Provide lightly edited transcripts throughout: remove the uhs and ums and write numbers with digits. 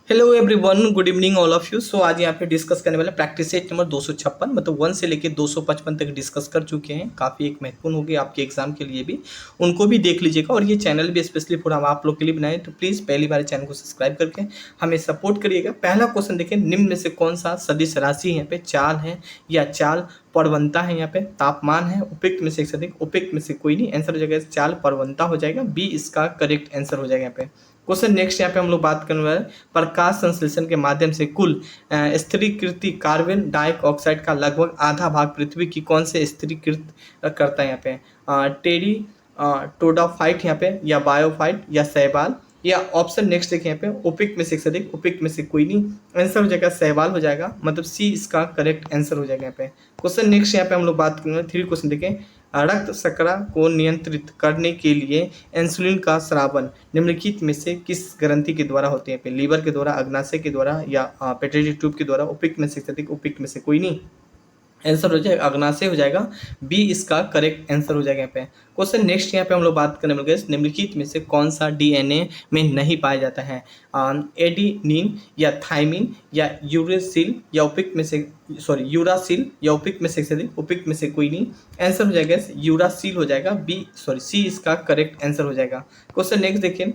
Hello everyone, good evening all of you. So आज यहाँ पे डिस्कस करने वाले प्रैक्टिस सेट नंबर 256, मतलब 1 से लेके 255 तक डिस्कस कर चुके हैं। काफ़ी एक महत्वपूर्ण होगी आपके एग्जाम के लिए भी, उनको भी देख लीजिएगा। और ये चैनल भी स्पेशली फॉर हम आप लोग के लिए बनाए, तो प्लीज़ पहली बार चैनल को सब्सक्राइब करके हमें सपोर्ट करिएगा। पहला क्वेश्चन देखिए, निम्न में से कौन सा सदिश राशि यहाँ पे चाल है या चाल परवनता है? यहाँ पे तापमान है, उपयुक्त में से एक से अधिक, उपयुक्त में से कोई नहीं। आंसर हो जाएगा चाल परवनता हो जाएगा, बी इसका करेक्ट आंसर हो जाएगा यहाँ पे। क्वेश्चन नेक्स्ट यहाँ पे हम लोग बात करने वाले प्रकाश संश्लेषण के माध्यम से कुल स्थिरीकृत कार्बन डाइऑक्साइड का लगभग आधा भाग पृथ्वी की कौन से स्थिरीकृत करता है? यहाँ पे टेरी टोडाफाइट यहाँ पे, या बायोफाइट, या शैवाल, या ऑप्शन नेक्स्ट देखिए यहाँ पे उपयुक्त में से एक से अधिक, उपयुक्त में से कोई नहीं। आंसर हो जाएगा शैवाल हो जाएगा, मतलब सी इसका करेक्ट आंसर हो जाएगा यहाँ पे। क्वेश्चन नेक्स्ट यहाँ पे हम लोग बात करेंगे 3 क्वेश्चन देखें। रक्त शर्करा को नियंत्रित करने के लिए इंसुलिन का स्रावन निम्नलिखित में से किस ग्रंथि के द्वारा होते हैं? लीवर के द्वारा, अग्नाशय के द्वारा, या पेट्री ट्यूब के द्वारा? उपयुक्त में से अधिक, उपयुक्त में से कोई नहीं। आंसर हो जाएगा अग्नाशय हो जाएगा, बी इसका करेक्ट आंसर हो जाएगा यहाँ पे। क्वेश्चन नेक्स्ट यहाँ पे हम लोग बात करने वाले निम्नलिखित में से कौन सा डीएनए में नहीं पाया जाता है? एडिनिन, या थाइमिन, या यूरेसिल, या उपयुक्त में से यूरासिल, या उपयुक्त में से अधिक, उपयुक्त में से कोई नहीं। आंसर हो जाएगा यूरासिल हो जाएगा, सी इसका करेक्ट आंसर हो जाएगा। क्वेश्चन नेक्स्ट देखिए,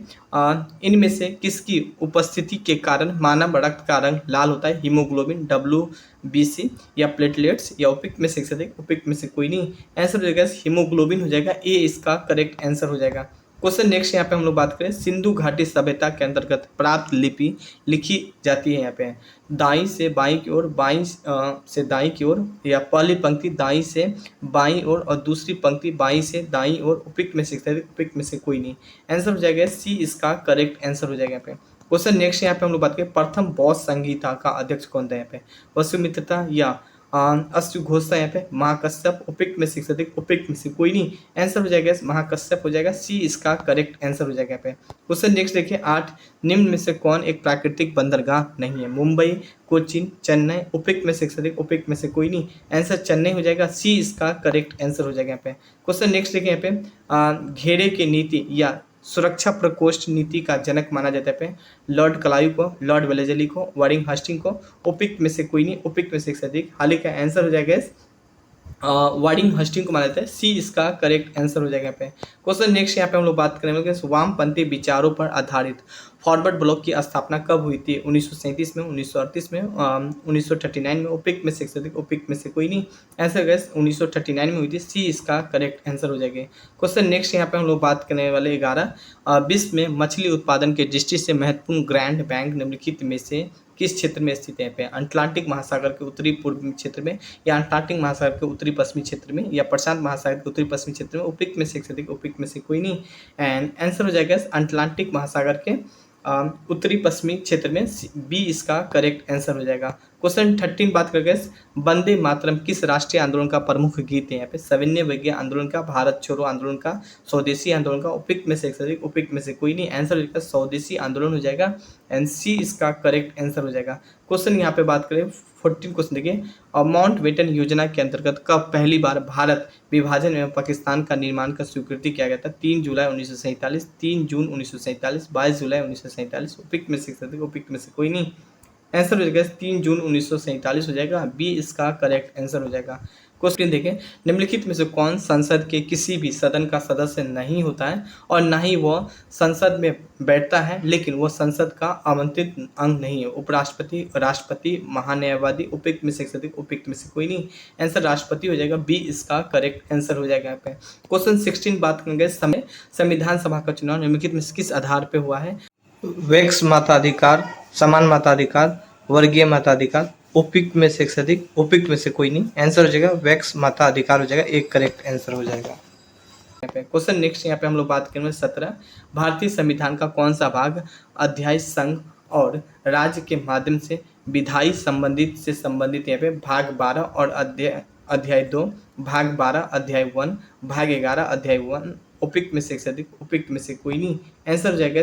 इनमें से किसकी उपस्थिति के कारण मानव रक्त का रंग लाल होता है? हीमोग्लोबिन, WBC, या प्लेटलेट्स, या उपयुक्त में से अधिक, उपयुक्त में से कोई नहीं। आंसर हो जाएगा हीमोग्लोबिन हो जाएगा, ए इसका करेक्ट आंसर हो जाएगा। क्वेश्चन नेक्स्ट यहाँ पे हम लोग बात करें, सिंधु घाटी सभ्यता के अंतर्गत प्राप्त लिपि लिखी जाती है यहाँ पे दाई से बाई की ओर, बाई से दाई की ओर, या पहली पंक्ति दाई से बाई ओर और दूसरी पंक्ति बाई से दाई ओर? उपयुक्त में से उपयुक्त में से कोई नहीं। आंसर हो जाएगा सी इसका करेक्ट आंसर हो जाएगा यहाँ पे। क्वेश्चन नेक्स्ट यहाँ पे हम लोग बात करें, प्रथम बौद्ध संहिता का अध्यक्ष कौन था? यहाँ पे वसुमित्रता, या अश्वघोषा, यहाँ पे महाकश्यप? उपयुक्त में से अधिक, उपयुक्त में से कोई नहीं। आंसर हो जाएगा महाकश्यप हो जाएगा, सी इसका करेक्ट आंसर हो जाएगा यहाँ पे। क्वेश्चन नेक्स्ट देखिए, 8 निम्न में से कौन एक प्राकृतिक बंदरगाह नहीं है? मुंबई, कोचिन, चेन्नई? उपयुक्त में से अधिक, उपयुक्त में से कोई नहीं। आंसर चेन्नई हो जाएगा, सी इसका करेक्ट आंसर हो जाएगा यहाँ पे। क्वेश्चन नेक्स्ट देखिए यहाँ पे, घेरे की नीति या सुरक्षा प्रकोष्ठ नीति का जनक माना जाता है पे लॉर्ड क्लाइव को, लॉर्ड वेलेजली को, वारिंग हास्टिंग को? उपयुक्त में से कोई नहीं, उपयुक्त में से अधिक। हाल ही का आंसर हो जाएगा वार्डिंग हस्टिंग को माना जाता है, सी इसका करेक्ट आंसर हो जाएगा यहाँ पे। क्वेश्चन नेक्स्ट यहाँ पे हम लोग बात करेंगे, वामपंथी विचारों पर आधारित फॉरवर्ड ब्लॉक की स्थापना कब हुई थी? 1937 में, 1938 में, 1939 में? उपयुक्त में से अधिक, उपयुक्त में से कोई नहीं। आंसर गैस 1939 में हुई थी, सी इसका करेक्ट आंसर हो जाएगा। क्वेश्चन नेक्स्ट यहाँ पे हम लोग बात करने वाले 11, विश्व में मछली उत्पादन के दृष्टि से महत्वपूर्ण ग्रैंड बैंक निम्नलिखित में से किस क्षेत्र में स्थित है? पे अटलांटिक महासागर के उत्तरी पूर्वी क्षेत्र में, या अटलांटिक महासागर के उत्तरी पश्चिमी क्षेत्र में, या प्रशांत महासागर के उत्तरी पश्चिमी क्षेत्र में? उपयुक्त में से अधिक, उपयुक्त में से कोई नहीं। एंड आंसर हो जाएगा अटलांटिक महासागर के उत्तरी पश्चिमी क्षेत्र में, बी इसका करेक्ट आंसर हो जाएगा। क्वेश्चन 13 बात करके, वंदे मातरम किस राष्ट्रीय आंदोलन का प्रमुख गीत है? यहाँ पे सविनय अवज्ञा आंदोलन का, भारत छोड़ो आंदोलन का, स्वदेशी आंदोलन का? उपयुक्त में से अधिक, उपयुक्त में से कोई नहीं। आंसर हो जाएगा स्वदेशी आंदोलन हो जाएगा, एंड सी इसका करेक्ट आंसर हो जाएगा। क्वेश्चन यहाँ पे बात करें 14 क्वेश्चन देखिए, माउंट बेटन योजना के अंतर्गत कब पहली बार भारत विभाजन एवं पाकिस्तान का निर्माण का स्वीकृति किया गया था? 3 जुलाई 1947, 3 जून 1947, 22 जुलाई 1947? उपयुक्त में से अधिक, उपयुक्त में से कोई नहीं। आंसर हो जाएगा 3 जून 1947 हो जाएगा, बी इसका करेक्ट आंसर हो जाएगा। क्वेश्चन देखें, निम्नलिखित में से कौन संसद के किसी भी सदन का सदस्य नहीं होता है और ना ही वह संसद में बैठता है, लेकिन वह संसद का आमंत्रित अंग नहीं है? उपराष्ट्रपति, राष्ट्रपति, महान्यायवादी? उपयुक्त में से अधिक, उपयुक्त में से कोई नहीं। आंसर राष्ट्रपति हो जाएगा, बी इसका करेक्ट आंसर हो जाएगा यहाँ पे। क्वेश्चन 16 बात करेंगे, संविधान सभा का चुनाव निम्नलिखित में से किस आधार पर हुआ है? वैक्स मताधिकार, समान मताधिकार, वर्गीय मताधिकार? उपयुक्त में से अधिक, उपयुक्त में से कोई नहीं। आंसर हो जाएगा वैक्स मताधिकार हो जाएगा, एक करेक्ट आंसर हो जाएगा। क्वेश्चन नेक्स्ट यहाँ पे हम लोग बात करेंगे 17, भारतीय संविधान का कौन सा भाग अध्याय संघ और राज्य के माध्यम से विधायी संबंधित से संबंधित? यहाँ पे भाग 12 और अध्याय 2, भाग 12 अध्याय 1, भाग 11 अध्याय 1? उपयुक्त में से अधिक, उपयुक्त में से कोई नहीं। आंसर हो जाएगा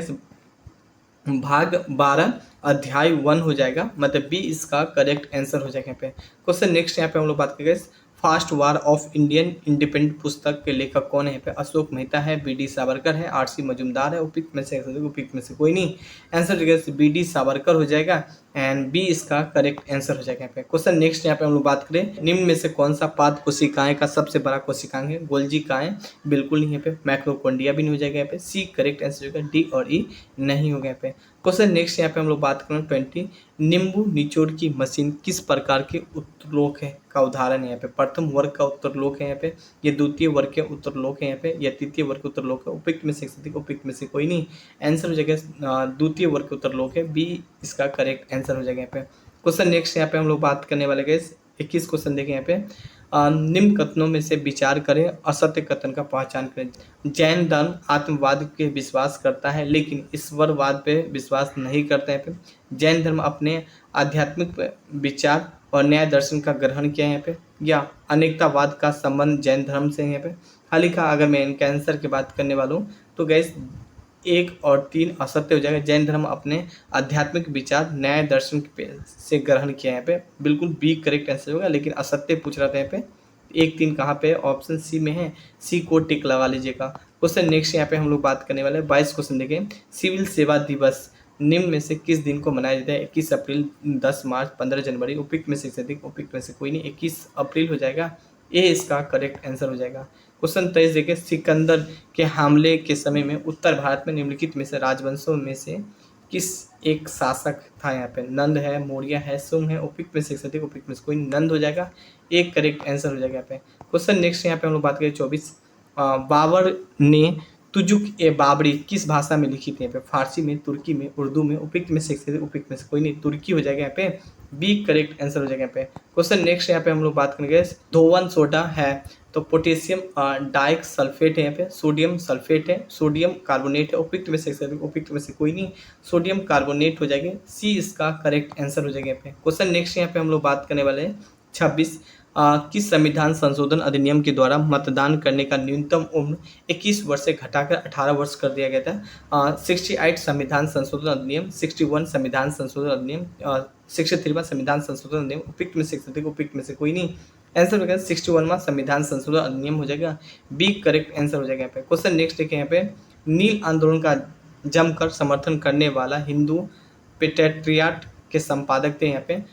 भाग 12 अध्याय 1 हो जाएगा, मतलब बी इसका करेक्ट आंसर हो जाएगा यहाँ पे। क्वेश्चन नेक्स्ट यहाँ पे हम लोग बात करेंगे, fast war of Indian independent पुस्तक के लेखक कौन है? यहाँ पे अशोक मेहता है, बी.डी. सावरकर है, आर.सी. मजूमदार है। उपयुक्त में से उपयुक्त में से कोई नहीं। आंसर हो जाएगा बी.डी. सावरकर हो जाएगा एंड बी इसका करेक्ट आंसर हो जाएगा यहाँ पे। क्वेश्चन नेक्स्ट यहाँ पे हम लोग बात करें, निम्न में से कौन सा पाद कोशिकाएं का सबसे बड़ा कोशिकांग है? गोल्जिकाएं बिल्कुल नहीं यहाँ पे, माइक्रोकोन्डिया भी नहीं हो जाएगा यहाँ पे। सी करेक्ट आंसर होगा, डी और ई नहीं होगा यहाँ पे। क्वेश्चन नेक्स्ट यहाँ पे हम लोग बात करें 20, नींबू निचोड़ की मशीन किस प्रकार के उत्तरलोक है का उदाहरण है? यहाँ पे प्रथम वर्ग का उत्तरलोक है यहाँ पे, ये द्वितीय वर्ग के उत्तरलोक है यहाँ पे, या तृतीय वर्ग के उत्तरलोक है? उपयुक्त में से उपयुक्त में से कोई नहीं। आंसर हो जाएगा द्वितीय वर्ग के उत्तरलोक है, बी इसका करेक्ट आंसर हो जाएगा यहाँ पे। क्वेश्चन नेक्स्ट यहाँ पे हम लोग बात करने वाले गए 21 क्वेश्चन देखें यहाँ पे, निम्न कथनों में से विचार करें, असत्य कथन का पहचान करें। जैन धर्म आत्मवाद के विश्वास करता है लेकिन ईश्वरवाद पे विश्वास नहीं करता है। जैन धर्म अपने आध्यात्मिक विचार और न्याय दर्शन का ग्रहण किया है यहाँ पे, या अनेकतावाद का संबंध जैन धर्म से है यहाँ पे। हाल ही का अगर मैं इनके आंसर की बात करने वाला हूँ तो गैस 1 और 3 असत्य हो जाएगा। जैन धर्म अपने आध्यात्मिक विचार न्याय दर्शन से ग्रहण किया है यहाँ पे, बिल्कुल बी करेक्ट आंसर होगा, लेकिन असत्य पूछ रहा था यहाँ पे। 1 3 कहाँ पे? ऑप्शन सी में है, सी को टिक लगा लीजिएगा। क्वेश्चन नेक्स्ट यहाँ पे हम लोग बात करने वाले हैं 22 क्वेश्चन देखें, सिविल सेवा दिवस निम्न में से किस दिन को मनाया जाता है? 21 अप्रैल, 10 मार्च, 15 जनवरी। उपयुक्त में से अधिक, उपयुक्त में से कोई नहीं, 21 अप्रैल हो जाएगा, ये इसका करेक्ट आंसर हो जाएगा। क्वेश्चन 23 देखिए, सिकंदर के हमले के समय में उत्तर भारत में निम्नलिखित में से राजवंशों में से किस एक शासक था? यहाँ पे नंद है, मौर्य है, सुंग है। उपयुक्त में से अधिक, उपयुक्त में से कोई नंद हो जाएगा, एक करेक्ट आंसर हो जाएगा यहाँ पे। क्वेश्चन नेक्स्ट यहाँ पे हम लोग बात करें 24, बाबर ने तुजुक ए बाबरी किस भाषा में लिखी थी? यहाँ पे फारसी में, तुर्की में, उर्दू में। उपयुक्त में से उपयुक्त में से कोई नहीं, तुर्की हो जाएगा यहाँ पे, बी करेक्ट आंसर हो जाएगा यहाँ पे। क्वेश्चन नेक्स्ट यहाँ पे हम लोग बात करेंगे, धोवन सोडा है तो पोटेशियम डाइक सल्फेट है यहाँ पे, सोडियम सल्फेट है, सोडियम कार्बोनेट है। उपयुक्त में से उपयुक्त में से कोई नहीं, सोडियम कार्बोनेट हो जाएगा, सी इसका करेक्ट आंसर हो जाएगा यहाँ पे। क्वेश्चन नेक्स्ट यहाँ पे हम लोग बात करने वाले हैं 26, किस संविधान संशोधन अधिनियम के द्वारा मतदान करने का न्यूनतम उम्र 21 वर्ष से घटाकर 18 वर्ष कर दिया गया था? 68 संविधान संशोधन अधिनियम, 61 संविधान संशोधन अधिनियम, 63वां संविधान संशोधन अधिनियम। उपयुक्त में से उपयुक्त में से कोई नहीं, आंसर हो गया 61वां संविधान संशोधन अधिनियम हो जाएगा, बी करेक्ट आंसर हो जाएगा यहाँ पे। क्वेश्चन नेक्स्ट देखें यहाँ पे, नील आंदोलन का जमकर समर्थन करने वाला हिंदू पेट्रियाट के संपादक थे यहाँ पे,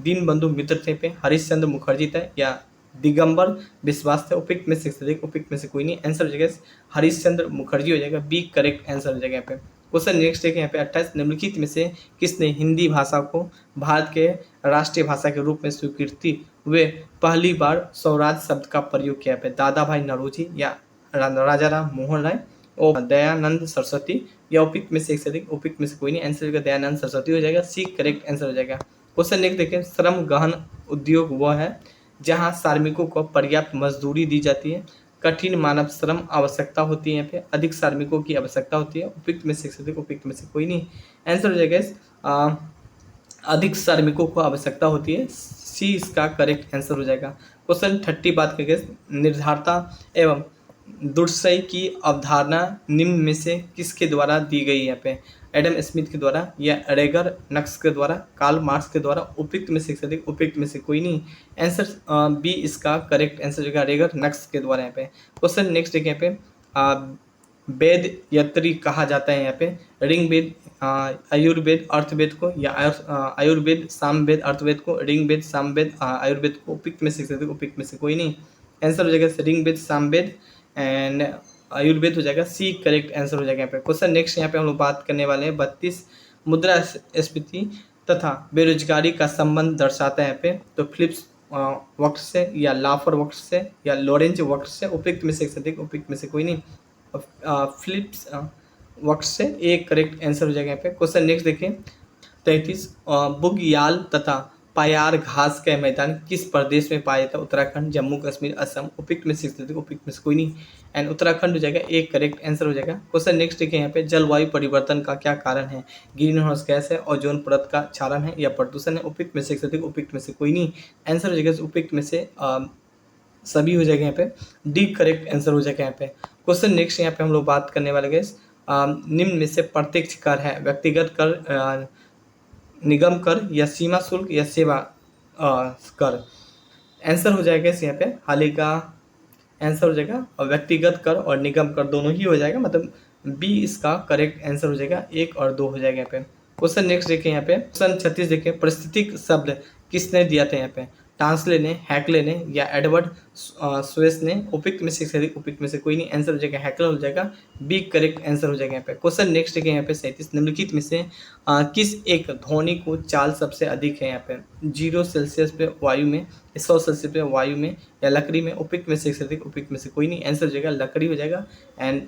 दीनबंधु मित्र थे पे, हरीशचंद्र मुखर्जी थे, या दिगंबर विश्वास थे? उपयुक्त में से उपयुक्त में से कोई नहीं, आंसर हो जाएगा हरीशचंद्र मुखर्जी हो जाएगा, बी करेक्ट आंसर हो जाएगा यहाँ पे। क्वेश्चन नेक्स्ट देखें यहाँ पे 28, निम्नलिखित में से किसने हिंदी भाषा को भारत के राष्ट्रीय भाषा के रूप में स्वीकृति वे पहली बार स्वराज शब्द का प्रयोग किया पे? दादा भाई नौरोजी, या राजा राम मोहन राय, और दयानंद सरस्वती, या उपयुक्त में से उपयुक्त में से कोई नहीं, आंसर होगा दयानंद सरस्वती हो जाएगा, सी करेक्ट आंसर हो जाएगा। क्वेश्चन नेक्स्ट देखें, श्रम गहन उद्योग वह है जहां श्रमिकों को पर्याप्त मजदूरी दी जाती है, कठिन मानव श्रम आवश्यकता होती है, यहाँ पे अधिक श्रमिकों की आवश्यकता होती है। उपयुक्त में से उपयुक्त में से कोई नहीं, आंसर हो जाएगा अधिक श्रमिकों को आवश्यकता होती है, सी इसका करेक्ट आंसर हो जाएगा। क्वेश्चन 30 बात करेंगे, निर्धारता एवं दुर्सय की अवधारणा निम्न में से किसके द्वारा दी गई है? यहाँ पे एडम स्मिथ के द्वारा, या रेगर नक्स के द्वारा, कार्ल मार्क्स के द्वारा। उपयुक्त में से उपयुक्त में से कोई नहीं, आंसर बी इसका करेक्ट आंसर होगा, रेगर नक्स के द्वारा यहाँ पे। क्वेश्चन नेक्स्ट देखिए यहाँ पे, वेद यत्री कहा जाता है यहाँ पे, ऋग्वेद, आयुर्वेद, अर्थवेद को, या आयुर्वेद, सामवेद, अर्थवेद को, ऋग्वेद, सामवेद, आयुर्वेद को। उपयुक्त में से उपयुक्त में से कोई नहीं, आंसर हो जाएगा ऋग्वेद, सामवेद एंड आयुर्वेद हो जाएगा, सी करेक्ट आंसर हो जाएगा यहाँ पे। क्वेश्चन नेक्स्ट यहाँ पे हम लोग बात करने वाले हैं 32, मुद्रास्फीति तथा बेरोजगारी का संबंध दर्शाता है यहाँ पे, तो फिलिप्स वक्र से, या लाफर वक्र से, या लॉरेंज वक्र से। उपयुक्त में से उपयुक्त में से कोई नहीं, फिलिप्स वक्र से, एक करेक्ट आंसर हो जाएगा यहाँ पे। क्वेश्चन नेक्स्ट देखें 33, बुग्याल तथा पायार घास का मैदान किस प्रदेश में पाया जाता है? उत्तराखंड, जम्मू कश्मीर, असम। उपयुक्त में से उपयुक्त में से कोई नहीं, एंड उत्तराखंड हो जाएगा, एक करेक्ट आंसर हो जाएगा। क्वेश्चन नेक्स्ट देखिए यहाँ पे, जलवायु परिवर्तन का क्या कारण है? ग्रीन हाउस गैस है, ओजोन परत का क्षरण है, या प्रदूषण है? उपयुक्त में से उपयुक्त में से कोई नहीं, आंसर हो जाएगा उपयुक्त में से सभी हो जाएगा यहाँ पे, डी करेक्ट आंसर हो जाएगा यहाँ पे। क्वेश्चन नेक्स्ट यहाँ पे हम लोग बात करने वाले गैस, निम्न में से प्रत्यक्ष कर है, व्यक्तिगत कर, निगम कर, या सीमा शुल्क, या सेवा कर? आंसर हो जाएगा इस यहाँ पे हाल ही का आंसर हो जाएगा, और व्यक्तिगत कर और निगम कर दोनों ही हो जाएगा, मतलब बी इसका करेक्ट आंसर हो जाएगा, 1 और 2 हो जाएगा यहाँ पे। क्वेश्चन नेक्स्ट देखिए यहाँ पे, क्वेश्चन 36 देखिए, पारिस्थितिक शब्द किसने दिया था यहाँ पे, टांसले ने, हैकले ने या एडवर्ड स्वेस ने, उपयुक्त में से अधिक, उपयुक्त में से कोई नहीं, आंसर हो जाएगा हैकले हो जाएगा, बी करेक्ट आंसर हो जाएगा यहाँ पे। क्वेश्चन नेक्स्ट देखिए यहाँ पे 37, निम्नलिखित में से किस एक ध्वनि को चाल सबसे अधिक है यहाँ पे, 0 सेल्सियस पे वायु में, 100 सेल्सियस पे वायु में या लकड़ी में, उपयुक्त में से अधिक, उपयुक्त में से कोई नहीं, आंसर हो जाएगा लकड़ी हो जाएगा, एंड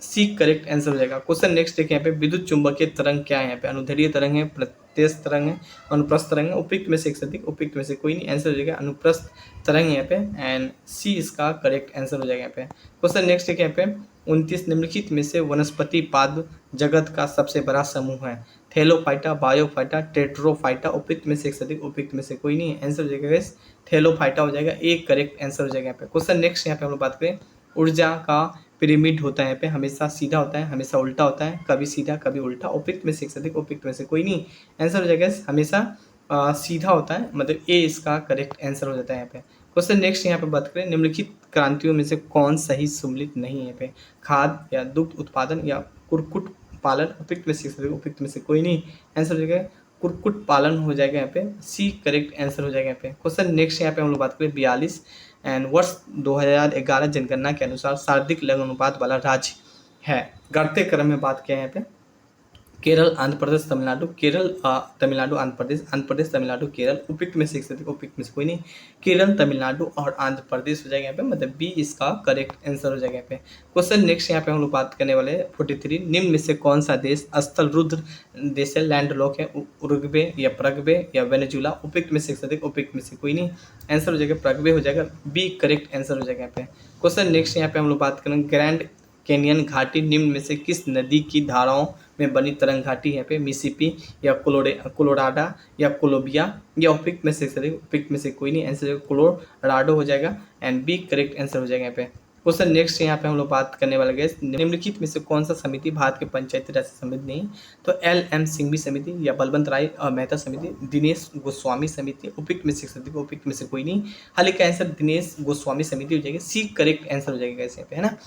सी करेक्ट आंसर हो जाएगा। क्वेश्चन नेक्स्ट देखिए यहाँ पे, विद्युत चुंबकीय तरंग क्या है यहाँ पे, अनुदैर्ध्य तरंग है, प्रत्यक्ष तरंग है, अनुप्रस्थ तरंग है, उपयुक्त में से अधिक, उपयुक्त में से कोई नहीं, आंसर हो जाएगा अनुप्रस्थ तरंग यहाँ पे, एंड सी इसका करेक्ट आंसर हो जाएगा यहाँ पे। क्वेश्चन नेक्स्ट देखिए यहाँ पे, 29 निम्नलिखित में से वनस्पति पाद जगत का सबसे बड़ा समूह है, थैलोफाइटा, बायोफाइटा, टेट्रोफाइटा, उपयुक्त में से अधिक, उपयुक्त में से कोई नहीं, आंसर हो जाएगा थैलोफाइटा हो जाएगा, एक करेक्ट आंसर हो जाएगा यहाँ पे। क्वेश्चन नेक्स्ट यहाँ पे हम लोग बात करें, ऊर्जा का पिरामिड होता है यहाँ पे, हमेशा सीधा होता है, हमेशा उल्टा होता है, कभी सीधा कभी उल्टा, उपयुक्त में से अधिक, उपयुक्त में से कोई नहीं, आंसर हो जाएगा हमेशा सीधा होता है, मतलब ए इसका करेक्ट आंसर हो जाता है यहाँ पे। क्वेश्चन नेक्स्ट यहाँ पे बात करें, निम्नलिखित क्रांतियों में से कौन सही सम्मिलित नहीं है यहाँ पे, खाद या दुग्ध उत्पादन या कुक्कुट पालन, उपयुक्त में से अधिक, उपयुक्त में से कोई नहीं, आंसर हो जाएगा कुक्कुट पालन हो जाएगा यहाँ पे, सी करेक्ट आंसर हो जाएगा यहाँ पे। क्वेश्चन नेक्स्ट यहाँ पे हम लोग बात करें 42, एंड वर्ष 2011 जनगणना के अनुसार सर्वाधिक लिंग अनुपात वाला राज्य है, घटते क्रम में बात किया है यहाँ पे, केरल, आंध्र प्रदेश, तमिलनाडु, केरल तमिलनाडु, आंध्र प्रदेश तमिलनाडु, केरल, उपयुक्त में से अधिक, उपयुक्त में से कोई नहीं, केरल, तमिलनाडु और आंध्र प्रदेश हो जाएगा यहाँ पे, मतलब बी इसका करेक्ट आंसर हो जाएगा यहाँ पे। क्वेश्चन नेक्स्ट यहाँ पे हम लोग बात करने वाले 43, निम्न में से कौन सा देश स्थल रुद्र देश है, लैंड लॉक है, उरुग्वे या परग्वे या वेनेजुला, उपयुक्त में से अधिक, उपयुक्त में से कोई नहीं, आंसर हो जाएगा परग्वे हो जाएगा, बी करेक्ट आंसर हो जाएगा यहाँ पे। क्वेश्चन नेक्स्ट यहाँ पे हम लोग बात करेंगे, ग्रैंड कैनियन घाटी निम्न में से किस नदी की धाराओं में बनी तरंग घाटी है पे, मिसिसिपी या कोलोराडो या कोलंबिया या उपयुक्त में से अधिक, उपयुक्त में से कोई नहीं, आंसर कोलोराडो हो जाएगा, एंड बी करेक्ट आंसर हो जाएगा यहाँ पे। क्वेश्चन नेक्स्ट यहाँ पे हम लोग बात करने वाले गए, निम्नलिखित में से कौन सा समिति भारत के पंचायती राज समिति नहीं, तो LM सिंघवी समिति या बलवंत राय मेहता समिति, दिनेश गोस्वामी समिति, उपयुक्त में से अधिक, उपयुक्त में से कोई नहीं, हाल का आंसर दिनेश गोस्वामी समिति हो जाएगी, सी करेक्ट आंसर हो जाएगा यहाँ पे, है ना।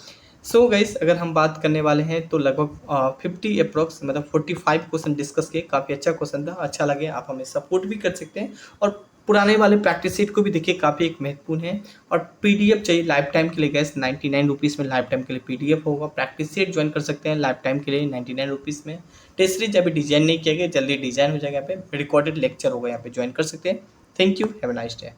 सो गाइस अगर हम बात करने वाले हैं तो लगभग 50 अप्रोक्स मतलब 45 क्वेश्चन डिस्कस किए, काफ़ी अच्छा क्वेश्चन था, अच्छा लगे आप हमें सपोर्ट भी कर सकते हैं, और पुराने वाले प्रैक्टिस सेट को भी देखिए, काफ़ी एक महत्वपूर्ण है, और PDF चाहिए लाइफ टाइम के लिए गैस 99 रुपीज़ में लाइफ टाइम के लिए PDF होगा, प्रैक्टिस सेट ज्वाइन कर सकते हैं लाइफ टाइम के लिए 99 रुपीज़ में, टेस्ट सीरीज अभी डिजाइन नहीं किया गया, जल्दी डिजाइन हो जाएगा, यहाँ पे रिकॉर्डेड लेक्चर होगा, यहाँ पे ज्वाइन कर सकते हैं। Thank you, have a nice day.